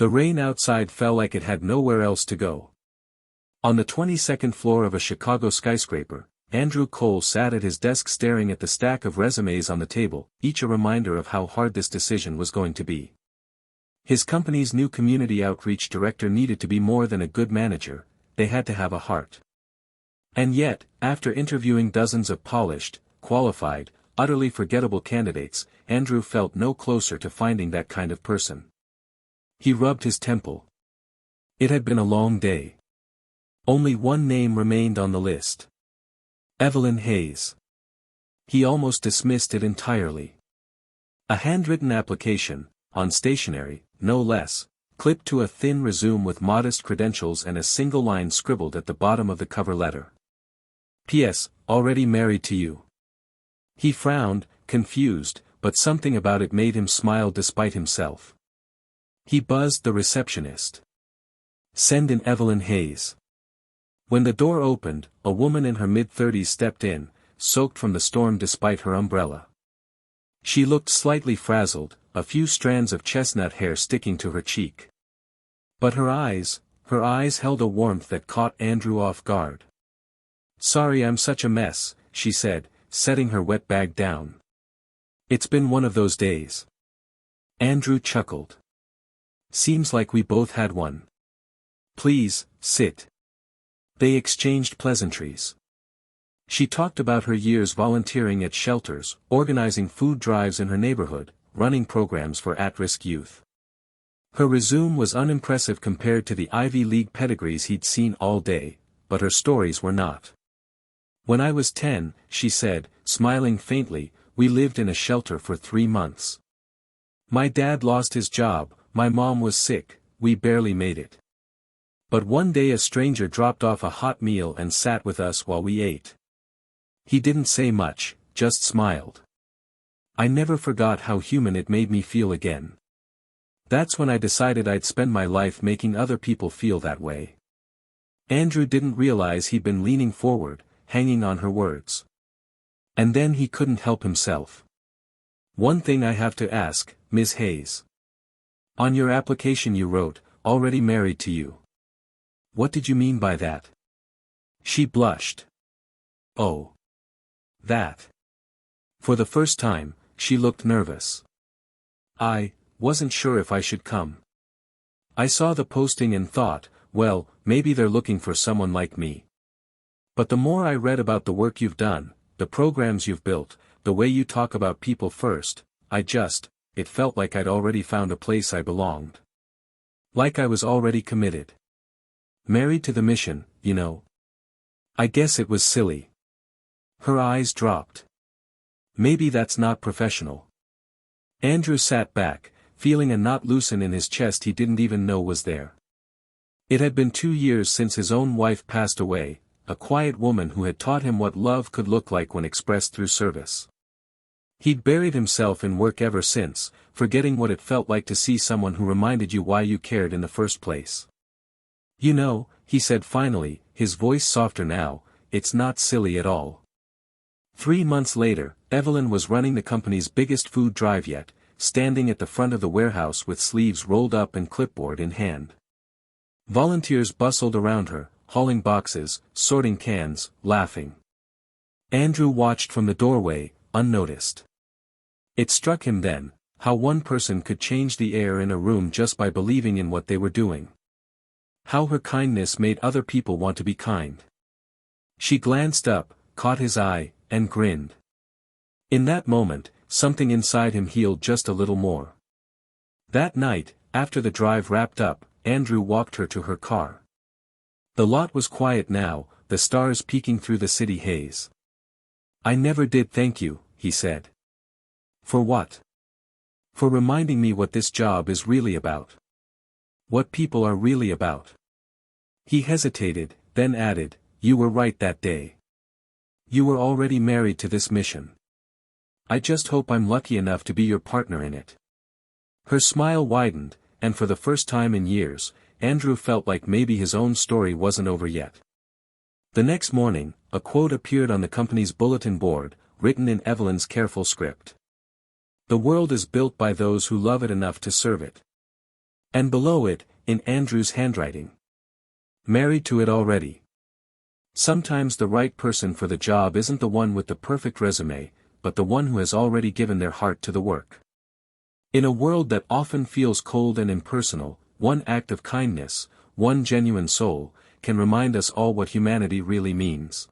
The rain outside fell like it had nowhere else to go. On the 22nd floor of a Chicago skyscraper, Andrew Cole sat at his desk staring at the stack of resumes on the table, each a reminder of how hard this decision was going to be. His company's new community outreach director needed to be more than a good manager, they had to have a heart. And yet, after interviewing dozens of polished, qualified, utterly forgettable candidates, Andrew felt no closer to finding that kind of person. He rubbed his temple. It had been a long day. Only one name remained on the list. Evelyn Hayes. He almost dismissed it entirely. A handwritten application, on stationery, no less, clipped to a thin resume with modest credentials and a single line scribbled at the bottom of the cover letter. P.S. Already married to you. He frowned, confused, but something about it made him smile despite himself. He buzzed the receptionist. Send in Evelyn Hayes. When the door opened, a woman in her mid-30s stepped in, soaked from the storm despite her umbrella. She looked slightly frazzled, a few strands of chestnut hair sticking to her cheek. But her eyes held a warmth that caught Andrew off guard. Sorry I'm such a mess, she said, setting her wet bag down. It's been one of those days. Andrew chuckled. Seems like we both had one. Please, sit. They exchanged pleasantries. She talked about her years volunteering at shelters, organizing food drives in her neighborhood, running programs for at-risk youth. Her resume was unimpressive compared to the Ivy League pedigrees he'd seen all day, but her stories were not. When I was 10, she said, smiling faintly, we lived in a shelter for 3 months. My dad lost his job, my mom was sick, we barely made it. But one day a stranger dropped off a hot meal and sat with us while we ate. He didn't say much, just smiled. I never forgot how human it made me feel again. That's when I decided I'd spend my life making other people feel that way. Andrew didn't realize he'd been leaning forward, hanging on her words. And then he couldn't help himself. One thing I have to ask, Ms. Hayes. On your application you wrote, already married to you. What did you mean by that? She blushed. Oh. That. For the first time, she looked nervous. I wasn't sure if I should come. I saw the posting and thought, well, maybe they're looking for someone like me. But the more I read about the work you've done, the programs you've built, the way you talk about people first, it felt like I'd already found a place I belonged. Like I was already committed. Married to the mission, you know. I guess it was silly. Her eyes dropped. Maybe that's not professional. Andrew sat back, feeling a knot loosen in his chest he didn't even know was there. It had been 2 years since his own wife passed away, a quiet woman who had taught him what love could look like when expressed through service. He'd buried himself in work ever since, forgetting what it felt like to see someone who reminded you why you cared in the first place. You know, he said finally, his voice softer now, it's not silly at all. 3 months later, Evelyn was running the company's biggest food drive yet, standing at the front of the warehouse with sleeves rolled up and clipboard in hand. Volunteers bustled around her, hauling boxes, sorting cans, laughing. Andrew watched from the doorway, unnoticed. It struck him then, how one person could change the air in a room just by believing in what they were doing. How her kindness made other people want to be kind. She glanced up, caught his eye, and grinned. In that moment, something inside him healed just a little more. That night, after the drive wrapped up, Andrew walked her to her car. The lot was quiet now, the stars peeking through the city haze. I never did thank you, he said. For what? For reminding me what this job is really about. What people are really about. He hesitated, then added, you were right that day. You were already married to this mission. I just hope I'm lucky enough to be your partner in it. Her smile widened, and for the first time in years, Andrew felt like maybe his own story wasn't over yet. The next morning, a quote appeared on the company's bulletin board, written in Evelyn's careful script. The world is built by those who love it enough to serve it. And below it, in Andrew's handwriting. Married to it already. Sometimes the right person for the job isn't the one with the perfect resume, but the one who has already given their heart to the work. In a world that often feels cold and impersonal, one act of kindness, one genuine soul, can remind us all what humanity really means.